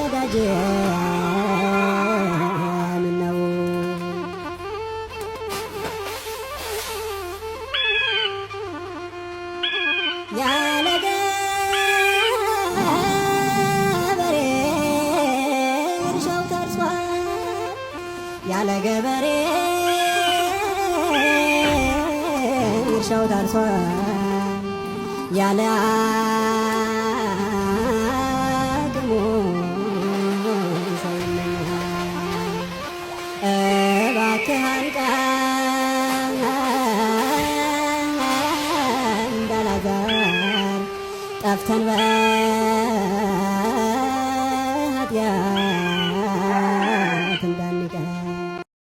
ወዳጄ ምነው ያለ ገበሬ እርሻው ታርሷል ያለ ገበሬ እርሻው ታርሷል ያለ አቅሙ ሰው ይመኛል። እባክህ አንቃኝ እንዳላዛር ጠፍተን